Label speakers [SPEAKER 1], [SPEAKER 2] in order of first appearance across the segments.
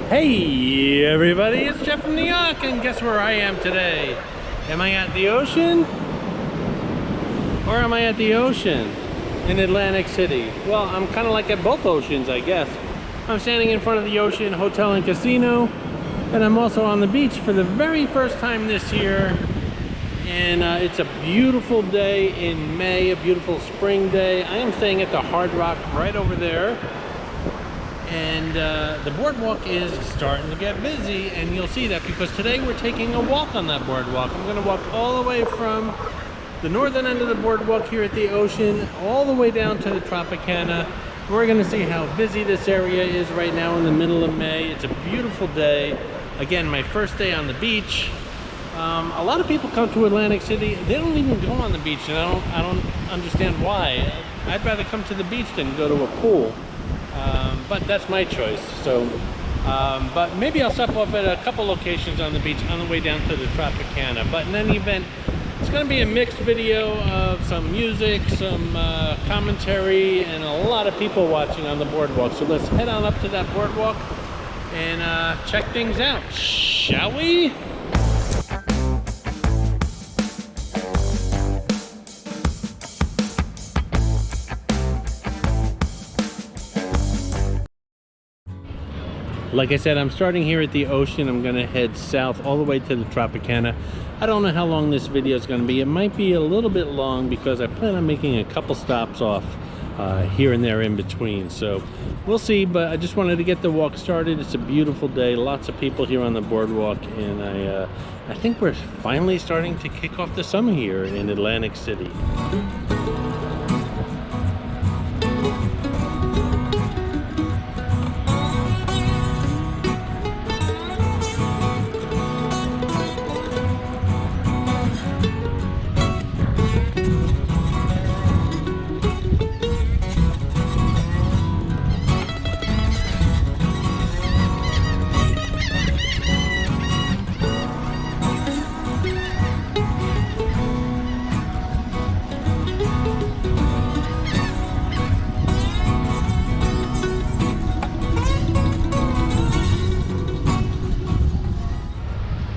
[SPEAKER 1] Hey everybody, it's Jeff from Yawk, and guess where I am today? Am I at the ocean? Or am I at the ocean in Atlantic City? Well, I'm kind of like at both oceans, I guess. I'm standing in front of the Ocean Hotel and Casino, and I'm also on the beach for the very first time this year. And it's a beautiful day in May, a beautiful spring day. I am staying at the Hard Rock right over there. And the boardwalk is starting to get busy, and you'll see that because today we're taking a walk on that boardwalk. I'm going to walk all the way from the northern end of the boardwalk here at the ocean all the way down to the Tropicana. We're going to see how busy this area is right now in the middle of May. It's a beautiful day. Again, my first day on the beach. A lot of people come to Atlantic City. They don't even go on the beach, and I don't understand why. I'd rather come to the beach than go to a pool. But that's my choice. So, but maybe I'll stop off at a couple locations on the beach on the way down to the Tropicana. But in any event, it's going to be a mixed video of some music, some commentary, and a lot of people watching on the boardwalk. So let's head on up to that boardwalk and check things out, shall we? Like I said, I'm starting here at the ocean. I'm going to head south all the way to the Tropicana. I don't know how long this video is going to be. It might be a little bit long because I plan on making a couple stops off here and there in between. So we'll see, but I just wanted to get the walk started. It's a beautiful day. Lots of people here on the boardwalk, and I think we're finally starting to kick off the summer here in Atlantic City.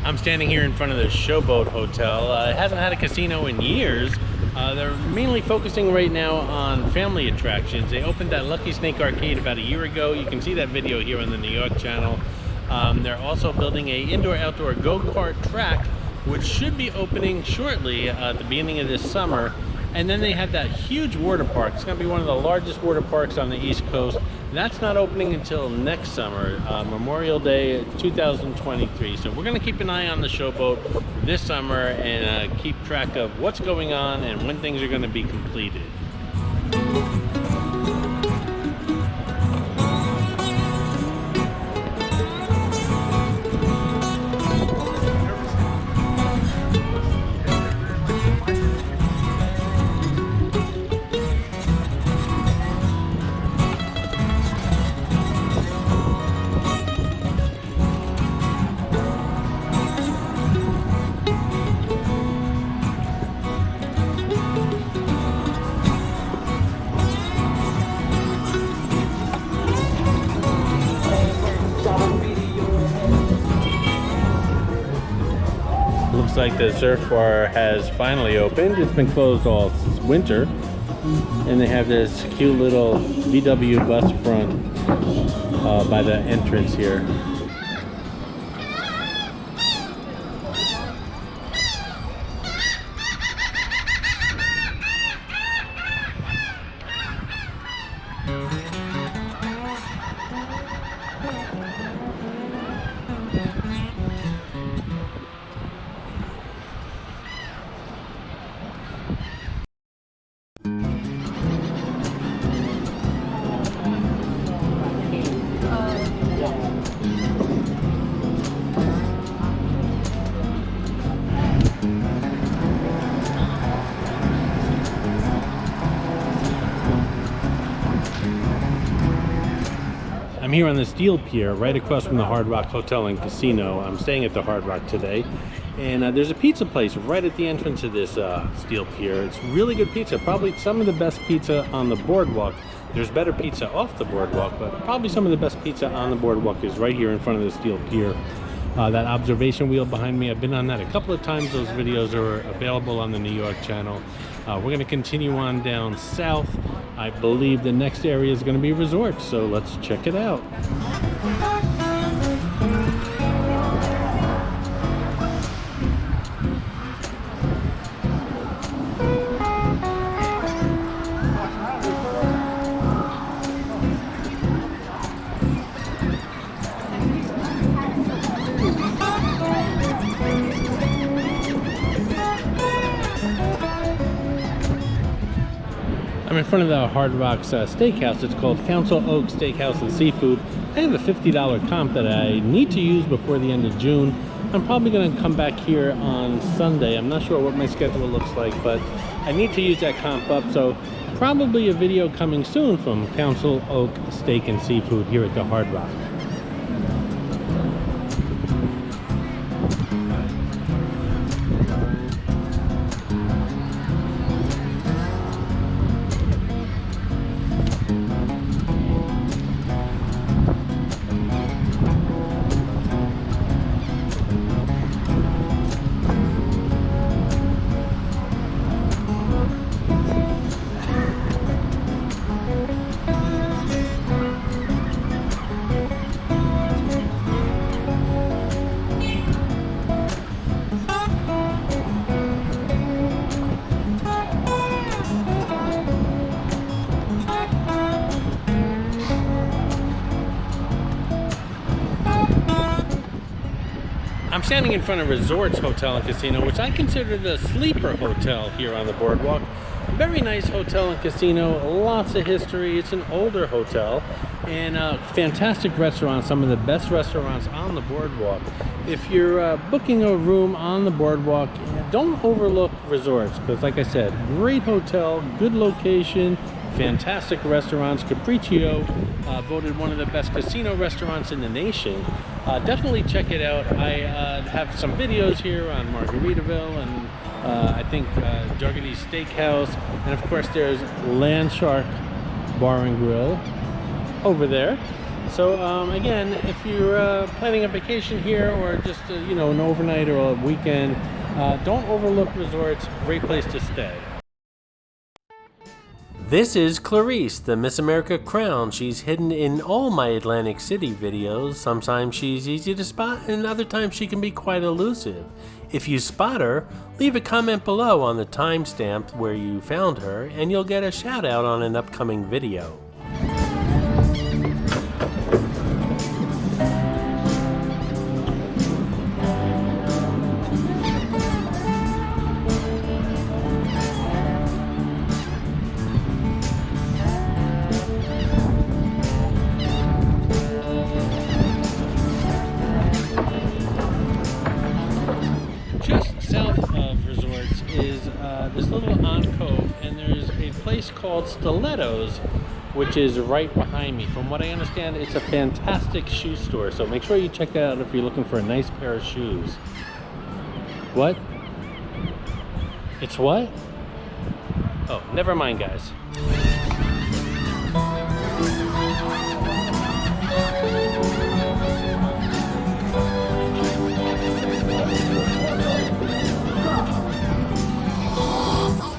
[SPEAKER 1] I'm standing here in front of the Showboat Hotel. It hasn't had a casino in years. They're mainly focusing right now on family attractions. They opened that Lucky Snake Arcade about a year ago. You can see that video here on the New York channel. They're also building a indoor-outdoor go-kart track, which should be opening shortly at the beginning of this summer. And then they have that huge water park. It's going to be one of the largest water parks on the East Coast. That's not opening until next summer, Memorial Day 2023. So we're going to keep an eye on the Showboat this summer and keep track of what's going on and when things are going to be completed. Looks like the surf bar has finally opened. It's been closed all winter. And they have this cute little VW bus front by the entrance here. I'm here on the Steel Pier, right across from the Hard Rock Hotel and Casino. I'm staying at the Hard Rock today. And there's a pizza place right at the entrance of this steel pier. It's really good pizza, probably some of the best pizza on the boardwalk. There's better pizza off the boardwalk, but probably some of the best pizza on the boardwalk is right here in front of the steel pier. That observation wheel behind me, I've been on that a couple of times. Those videos are available on the New York channel. We're going to continue on down south. I believe the next area is going to be resorts, so let's check it out. I'm in front of the Hard Rock's steakhouse. It's called Council Oak Steakhouse and Seafood. I have a $50 comp that I need to use before the end of June. I'm probably going to come back here on Sunday. I'm not sure what my schedule looks like, but I need to use that comp up. So probably a video coming soon from Council Oak Steak and Seafood here at the Hard Rock. I'm standing in front of Resorts Hotel and Casino, which I consider the sleeper hotel here on the boardwalk. Very nice hotel and casino, lots of history. It's an older hotel and fantastic restaurants, some of the best restaurants on the boardwalk. If you're booking a room on the boardwalk, don't overlook Resorts, because like I said, great hotel, good location, fantastic restaurants. Capriccio voted one of the best casino restaurants in the nation. Definitely check it out. I have some videos here on Margaritaville and I think Juggerty's Steakhouse, and of course there's Landshark Bar and Grill over there. So again, if you're planning a vacation here or just you know, an overnight or a weekend, don't overlook Resorts. Great place to stay. This is Clarice, the Miss America crown. She's hidden in all my Atlantic City videos. Sometimes she's easy to spot and other times she can be quite elusive. If you spot her, leave a comment below on the timestamp where you found her and you'll get a shout out on an upcoming video. This little alcove, and there's a place called Stilettos, which is right behind me. From what I understand, it's a fantastic shoe store, so make sure you check that out if you're looking for a nice pair of shoes. What? It's what? Oh, never mind, guys.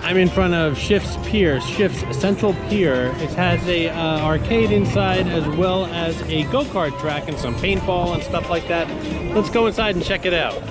[SPEAKER 1] I'm in front of Schiff's Pier, Schiff's Central Pier. It has a arcade inside as well as a go-kart track and some paintball and stuff like that. Let's go inside and check it out.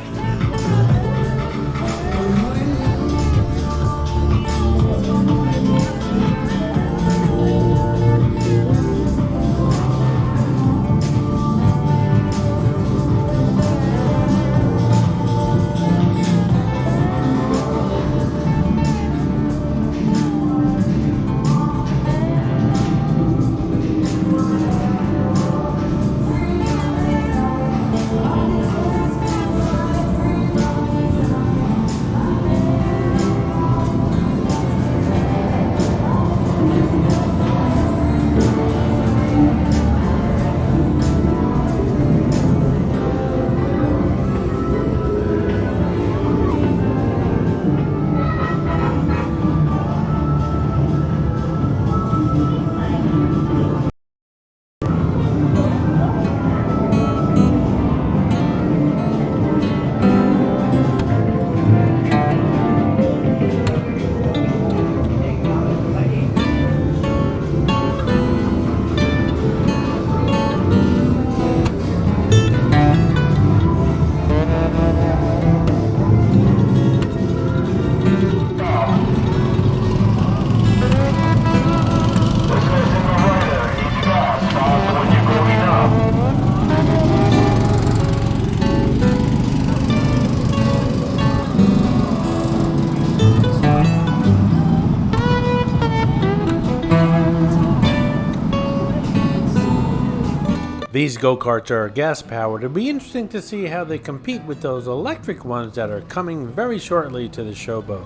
[SPEAKER 1] These go-karts are gas-powered. It'll be interesting to see how they compete with those electric ones that are coming very shortly to the showboat.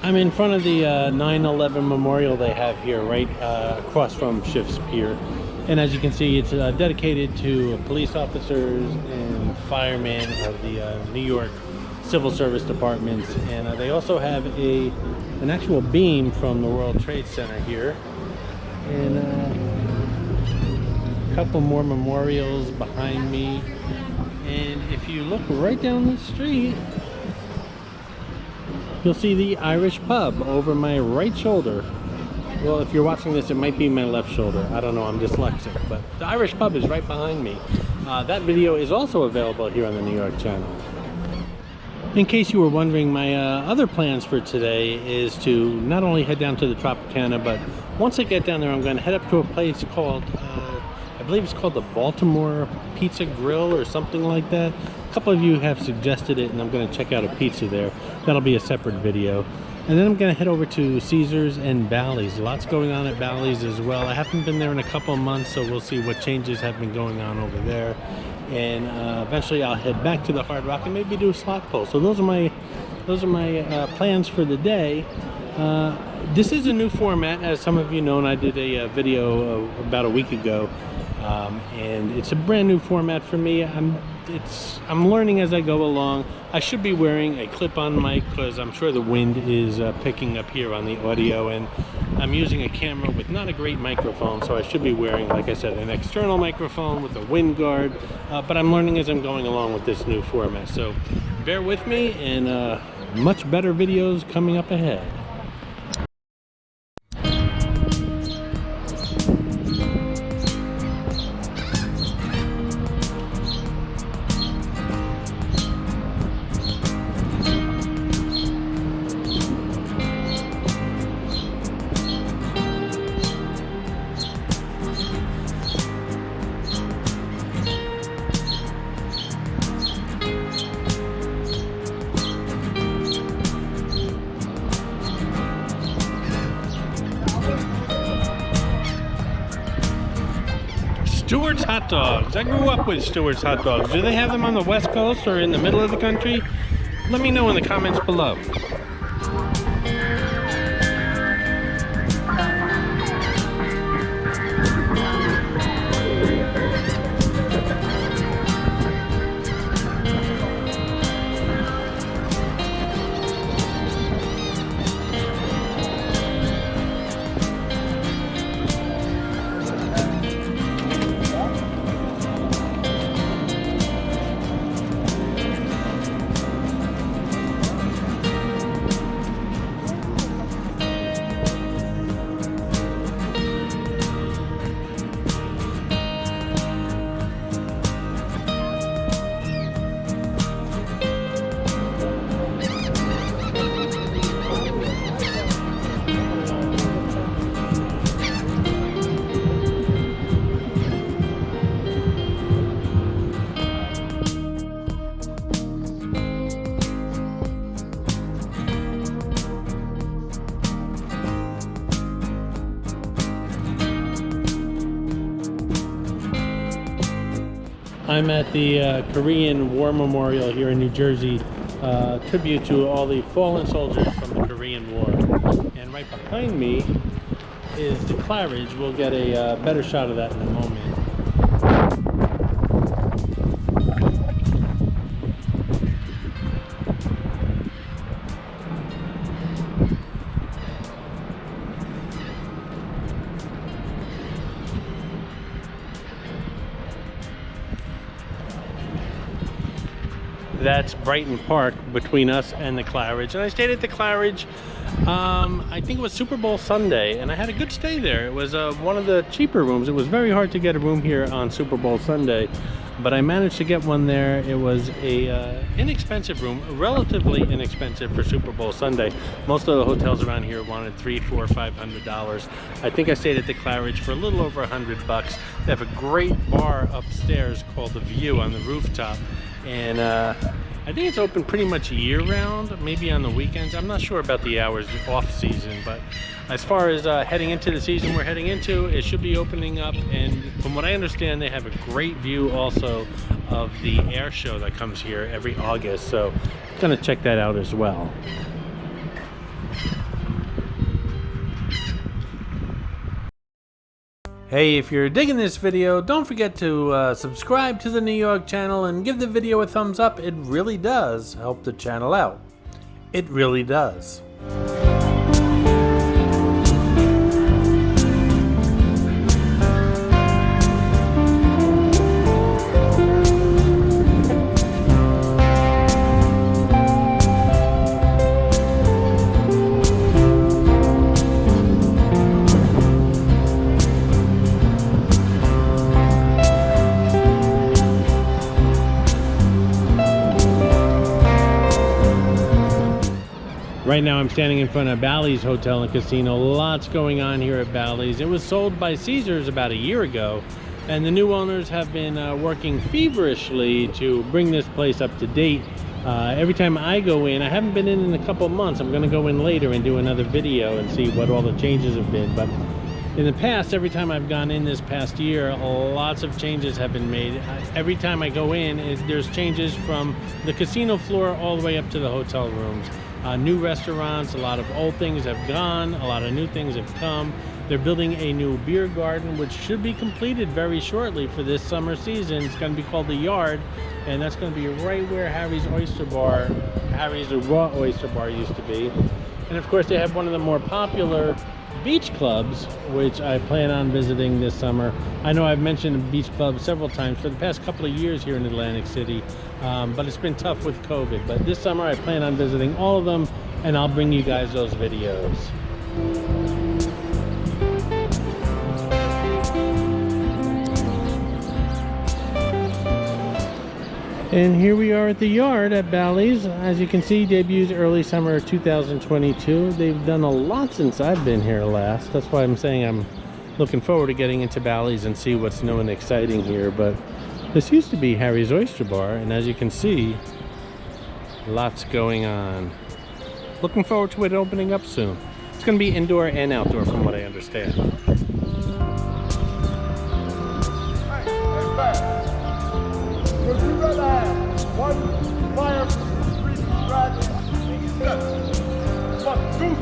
[SPEAKER 1] I'm in front of the 9/11 memorial they have here, right across from Schiff's Pier. And as you can see, it's dedicated to police officers and firemen of the New York Civil Service Departments. And they also have an actual beam from the World Trade Center here. And a couple more memorials behind me. And if you look right down the street, you'll see the Irish pub over my right shoulder. Well, if you're watching this, it might be my left shoulder. I don't know, I'm dyslexic, but the Irish pub is right behind me. That video is also available here on the New York channel. In case you were wondering, my other plans for today is to not only head down to the Tropicana, but once I get down there, I'm going to head up to a place called, I believe it's called the Baltimore Pizza Grill or something like that. A couple of you have suggested it, and I'm going to check out a pizza there. That'll be a separate video. And then I'm going to head over to Caesars and Ballys. Lots going on at Ballys as well. I haven't been there in a couple of months, so we'll see what changes have been going on over there. And eventually I'll head back to the Hard Rock and maybe do a slot pull. So those are my plans for the day. This is a new format, as some of you know, and I did a video about a week ago. And it's a brand new format for me. I'm learning as I go along. I should be wearing a clip-on mic because I'm sure the wind is picking up here on the audio, and I'm using a camera with not a great microphone, so I should be wearing, like I said, an external microphone with a wind guard, but I'm learning as I'm going along with this new format. So bear with me, and much better videos coming up ahead. Stewart's Hot Dogs. I grew up with Stewart's Hot Dogs. Do they have them on the West Coast or in the middle of the country? Let me know in the comments below. I'm at the Korean War Memorial here in New Jersey, tribute to all the fallen soldiers from the Korean War. And right behind me is the Claridge. We'll get a better shot of that in a moment. That's Brighton Park between us and the Claridge. And I stayed at the Claridge, I think it was Super Bowl Sunday, and I had a good stay there. It was one of the cheaper rooms. It was very hard to get a room here on Super Bowl Sunday. but I managed to get one there. It was a inexpensive room, relatively inexpensive for Super Bowl Sunday. Most of the hotels around here wanted $300, $400, $500. I think I stayed at the Claridge for a little over $100. They have a great bar upstairs called The View on the rooftop, and I think it's open pretty much year-round, maybe on the weekends. I'm not sure about the hours off-season, but as far as heading into the season we're heading into, it should be opening up. And from what I understand, they have a great view also of the air show that comes here every August. So I'm gonna check that out as well. Hey, if you're digging this video, don't forget to subscribe to the New York channel and give the video a thumbs up. It really does help the channel out. It really does. Right now I'm standing in front of Ballys Hotel and Casino. Lots going on here at Ballys. It was sold by Caesars about a year ago, and the new owners have been working feverishly to bring this place up to date. Every time I go in, I haven't been in a couple of months. I'm gonna go in later and do another video and see what all the changes have been. But in the past, every time I've gone in this past year, lots of changes have been made. Every time I go in, there's changes from the casino floor all the way up to the hotel rooms. New restaurants, a lot of old things have gone, a lot of new things have come. They're building a new beer garden, which should be completed very shortly for this summer season. It's going to be called the Yard, and that's going to be right where Harry's Raw Oyster Bar used to be. And of course, they have one of the more popular beach clubs, which I plan on visiting this summer. I know I've mentioned the beach club several times for the past couple of years here in Atlantic City, but it's been tough with COVID. But this summer I plan on visiting all of them, and I'll bring you guys those videos. And here we are at the Yard at Ballys. As you can see, debuts early summer 2022. They've done a lot since I've been here last. That's why I'm saying I'm looking forward to getting into Ballys and see what's new and exciting here. But this used to be Harry's Oyster Bar, and as you can see, lots going on. Looking forward to it opening up soon. It's going to be indoor and outdoor from what I understand.
[SPEAKER 2] Would you rather have one fire street ride but two?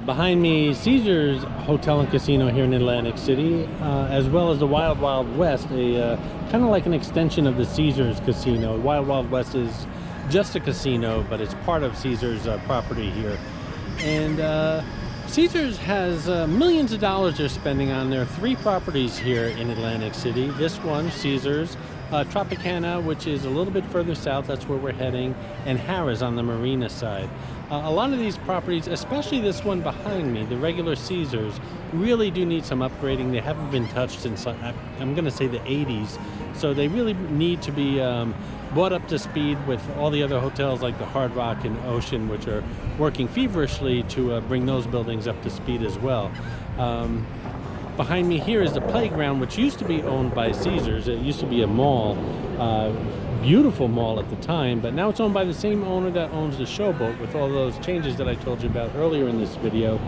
[SPEAKER 1] Behind me, Caesars Hotel and Casino here in Atlantic City, as well as the Wild Wild West, a kind of like an extension of the Caesars Casino. Wild Wild West is just a casino, but it's part of Caesars property here. And Caesars has millions of dollars they're spending on their 3 properties here in Atlantic City. This one, Caesars, Tropicana, which is a little bit further south, that's where we're heading, and Harrah's on the marina side. A lot of these properties, especially this one behind me, the regular Caesars, really do need some upgrading. They haven't been touched since, I'm going to say, the 80s. So they really need to be brought up to speed with all the other hotels like the Hard Rock and Ocean, which are working feverishly to bring those buildings up to speed as well. Behind me here is the playground, which used to be owned by Caesars. It used to be a mall, beautiful mall at the time, but now it's owned by the same owner that owns the Showboat, with all those changes that I told you about earlier in this video.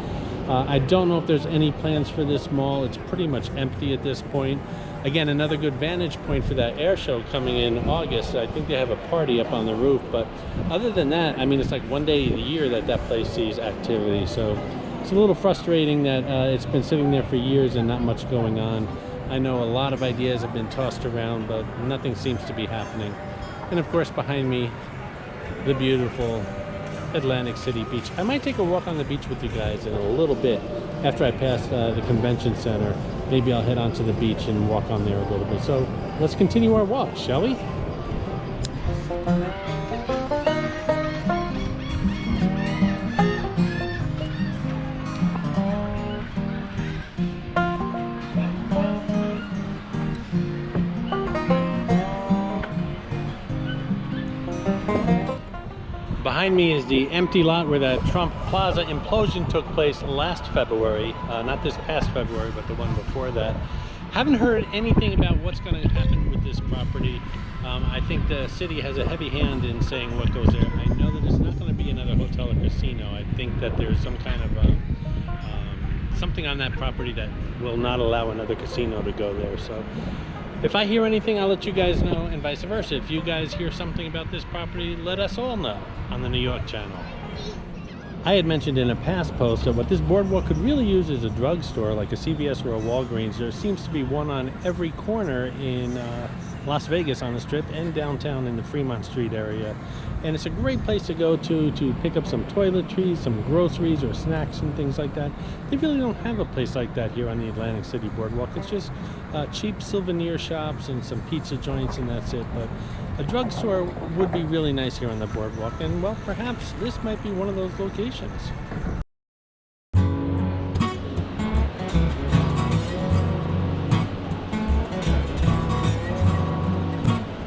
[SPEAKER 1] I don't know if there's any plans for this mall. It's pretty much empty at this point. Again, another good vantage point for that air show coming in August. I think they have a party up on the roof, but other than that, I mean, it's like one day a year that that place sees activity. So it's a little frustrating that it's been sitting there for years and not much going on. I know a lot of ideas have been tossed around, but nothing seems to be happening. And of course, behind me, the beautiful Atlantic City beach. I might take a walk on the beach with you guys in a little bit after I pass the convention center. Maybe I'll head onto the beach and walk on there a little bit. So let's continue our walk, shall we? Behind me is the empty lot where that Trump Plaza implosion took place last February. Not this past February, but the one before that. Haven't heard anything about what's going to happen with this property. I think the city has a heavy hand in saying what goes there. I know that it's not going to be another hotel or casino. I think that there's some kind of something on that property that will not allow another casino to go there. So if I hear anything, I'll let you guys know, and vice versa. If you guys hear something about this property, let us all know on the New York channel. I had mentioned in a past post that what this boardwalk could really use is a drugstore, like a CVS or a Walgreens. There seems to be one on every corner in Las Vegas on the Strip and downtown in the Fremont Street area. And it's a great place to go to pick up some toiletries, some groceries or snacks and things like that. They really don't have a place like that here on the Atlantic City Boardwalk. It's just cheap souvenir shops and some pizza joints, and that's it. But a drugstore would be really nice here on the boardwalk, and well, perhaps this might be one of those locations.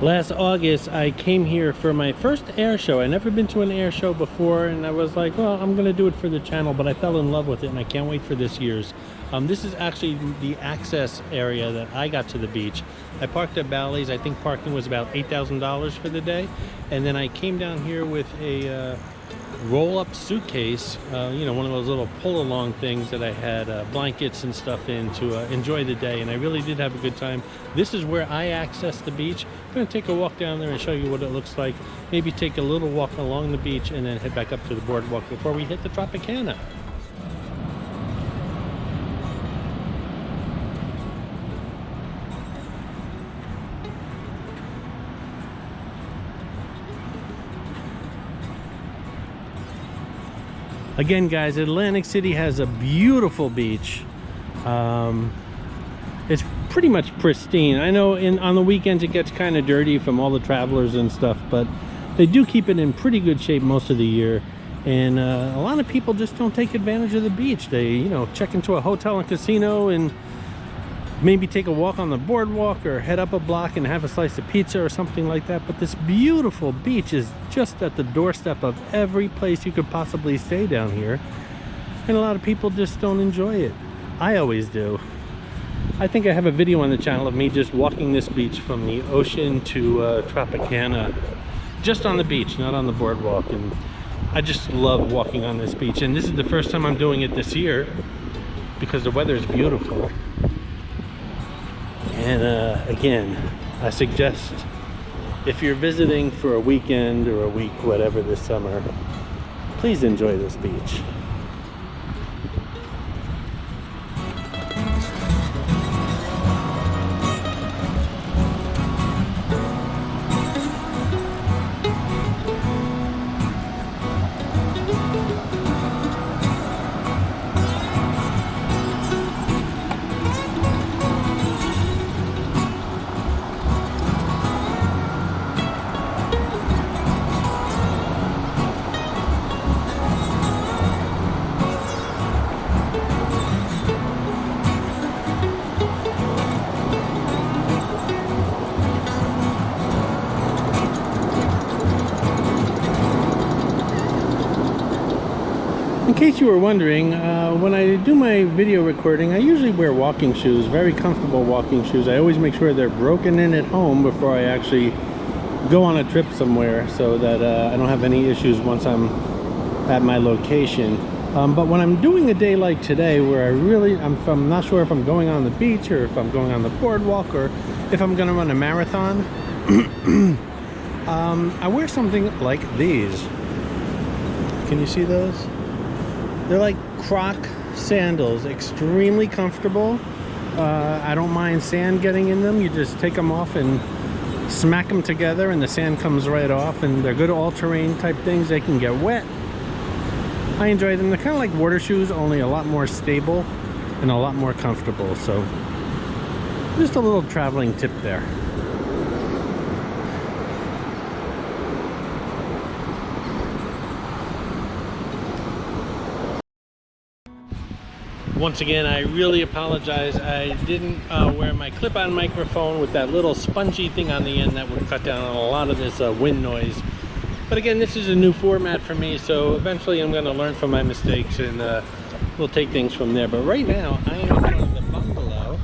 [SPEAKER 1] Last August, I came here for my first air show. I'd never been to an air show before, and I was like, well, I'm gonna do it for the channel, but I fell in love with it, and I can't wait for this year's. This is actually the access area that I got to the beach. I parked at Ballys. I think parking was about $8,000 for the day, and then I came down here with a roll-up suitcase, you know, one of those little pull-along things that I had blankets and stuff in to enjoy the day, and I really did have a good time. This is where I access the beach. I'm going to take a walk down there and show you what it looks like. Maybe take a little walk along the beach and then head back up to the boardwalk before we hit the Tropicana. Again, guys, Atlantic City has a beautiful beach. It's pretty much pristine. I know on the weekends it gets kind of dirty from all the travelers and stuff, but they do keep it in pretty good shape most of the year. And a lot of people just don't take advantage of the beach. They, you know, check into a hotel and casino and maybe take a walk on the boardwalk or head up a block and have a slice of pizza or something like that. But this beautiful beach is just at the doorstep of every place you could possibly stay down here, and a lot of people just don't enjoy it. I always do. I think I have a video on the channel of me just walking this beach from the ocean to Tropicana, just on the beach, not on the boardwalk, and I just love walking on this beach. And this is the first time I'm doing it this year because the weather is beautiful. And again, I suggest if you're visiting for a weekend or a week, whatever, this summer, please enjoy this beach. In case you were wondering, when I do my video recording, I usually wear walking shoes, very comfortable walking shoes. I always make sure they're broken in at home before I actually go on a trip somewhere, so that I don't have any issues once I'm at my location. But when I'm doing a day like today, where I'm not sure if I'm going on the beach or if I'm going on the boardwalk or if I'm going to run a marathon, I wear something like these. Can you see those? They're like Croc sandals, extremely comfortable. I don't mind sand getting in them. You just take them off and smack them together and the sand comes right off, and they're good all-terrain type things. They can get wet. I enjoy them. They're kind of like water shoes, only a lot more stable and a lot more comfortable. So just a little traveling tip there. Once again, I really apologize. I didn't wear my clip-on microphone with that little spongy thing on the end that would cut down on a lot of this wind noise. But again, this is a new format for me, so eventually I'm going to learn from my mistakes and we'll take things from there. But right now, I am in front of the Bungalow.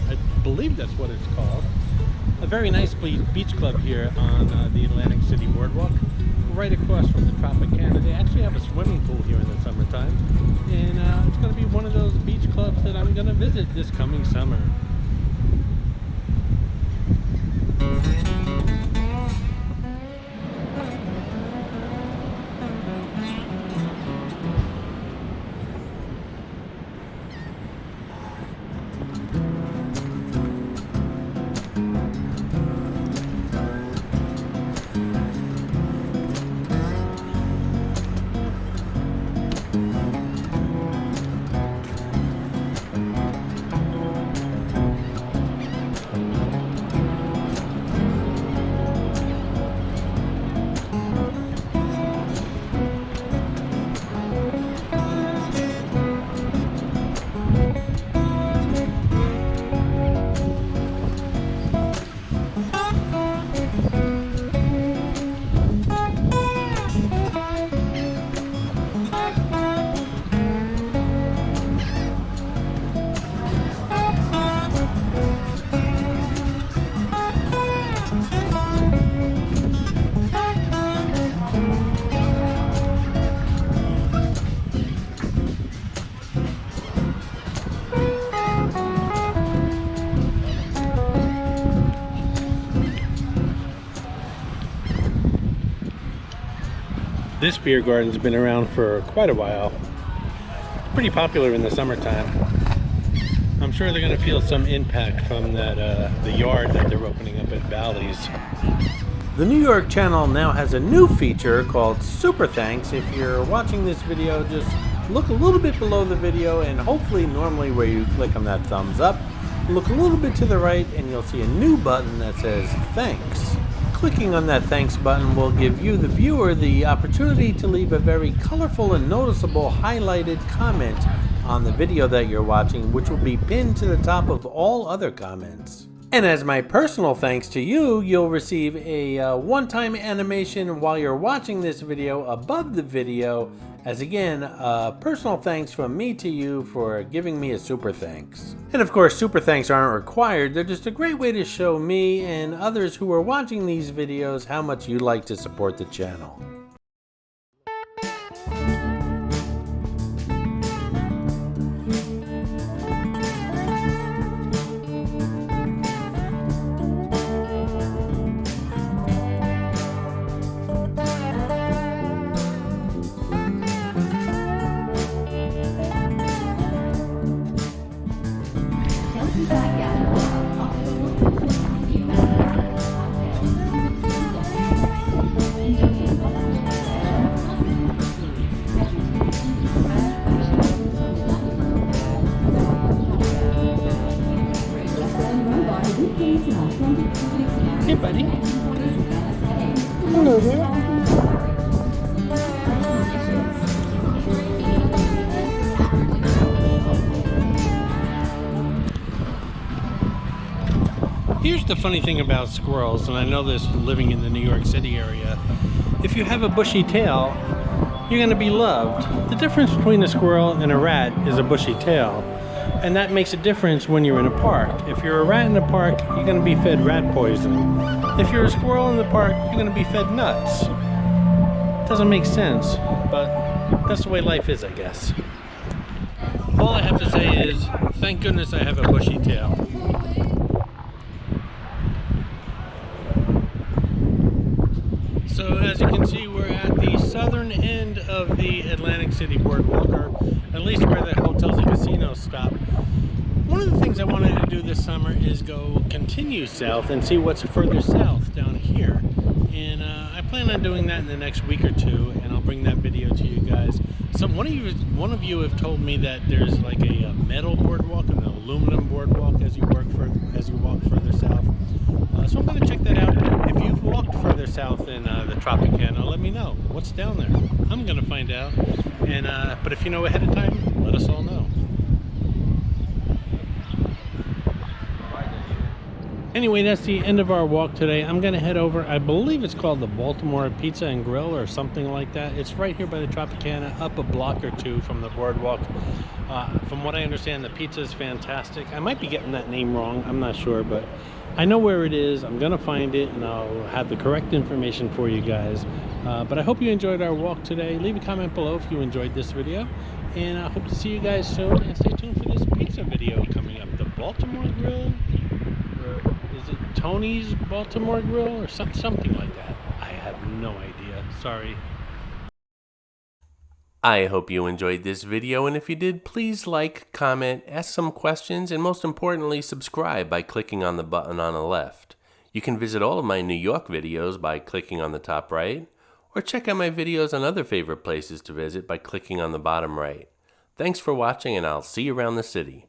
[SPEAKER 1] I believe that's what it's called. A very nice beach club here on the Atlantic City Boardwalk, right across from the Tropicana. They actually have a swimming pool here in the summertime, and it's going to be one of those beach clubs that I'm going to visit this coming summer. This beer garden's been around for quite a while. Pretty popular in the summertime. I'm sure they're going to feel some impact from that the yard that they're opening up at Ballys. The New York channel now has a new feature called Super Thanks. If you're watching this video, just look a little bit below the video, and hopefully normally where you click on that thumbs up, look a little bit to the right and you'll see a new button that says Thanks. Clicking on that thanks button will give you, the viewer, the opportunity to leave a very colorful and noticeable highlighted comment on the video that you're watching, which will be pinned to the top of all other comments. And as my personal thanks to you, you'll receive a one-time animation while you're watching this video above the video, as again, personal thanks from me to you for giving me a super thanks. And of course, super thanks aren't required. They're just a great way to show me and others who are watching these videos how much you like to support the channel. Hey, buddy. Hello there. Here's the funny thing about squirrels, and I know this living in the New York City area. If you have a bushy tail, you're going to be loved. The difference between a squirrel and a rat is a bushy tail. And that makes a difference when you're in a park. If you're a rat in a park, you're going to be fed rat poison. If you're a squirrel in the park, you're going to be fed nuts. Doesn't make sense, but that's the way life is, I guess. All I have to say is, thank goodness I have a bushy tail. So as you can see, we're at the southern end of the Atlantic City Boardwalk, or at least where the hotels and casinos stop. One of the things I wanted to do this summer is continue south and see what's further south down here. And I plan on doing that in the next week or two, and I'll bring that video to you guys. One of you have told me that there's like a metal boardwalk and an aluminum boardwalk as you walk further south. So I'm going to check that out. If you've walked further south in the Tropicana, let me know what's down there. I'm going to find out. And but if you know ahead of time, let us all know. Anyway, that's the end of our walk today. I'm going to head over, I believe it's called the Baltimore Pizza and Grill or something like that. It's right here by the Tropicana, up a block or two from the boardwalk. From what I understand, the pizza is fantastic. I might be getting that name wrong, I'm not sure, but I know where it is. I'm going to find it, and I'll have the correct information for you guys. But I hope you enjoyed our walk today. Leave a comment below if you enjoyed this video, and I hope to see you guys soon. And stay tuned for this pizza video coming up. The Baltimore Grill? Is it Tony's Baltimore Grill or something like that? I have no idea. Sorry.
[SPEAKER 3] I hope you enjoyed this video, and if you did, please like, comment, ask some questions, and most importantly, subscribe by clicking on the button on the left. You can visit all of my New York videos by clicking on the top right, or check out my videos on other favorite places to visit by clicking on the bottom right. Thanks for watching, and I'll see you around the city.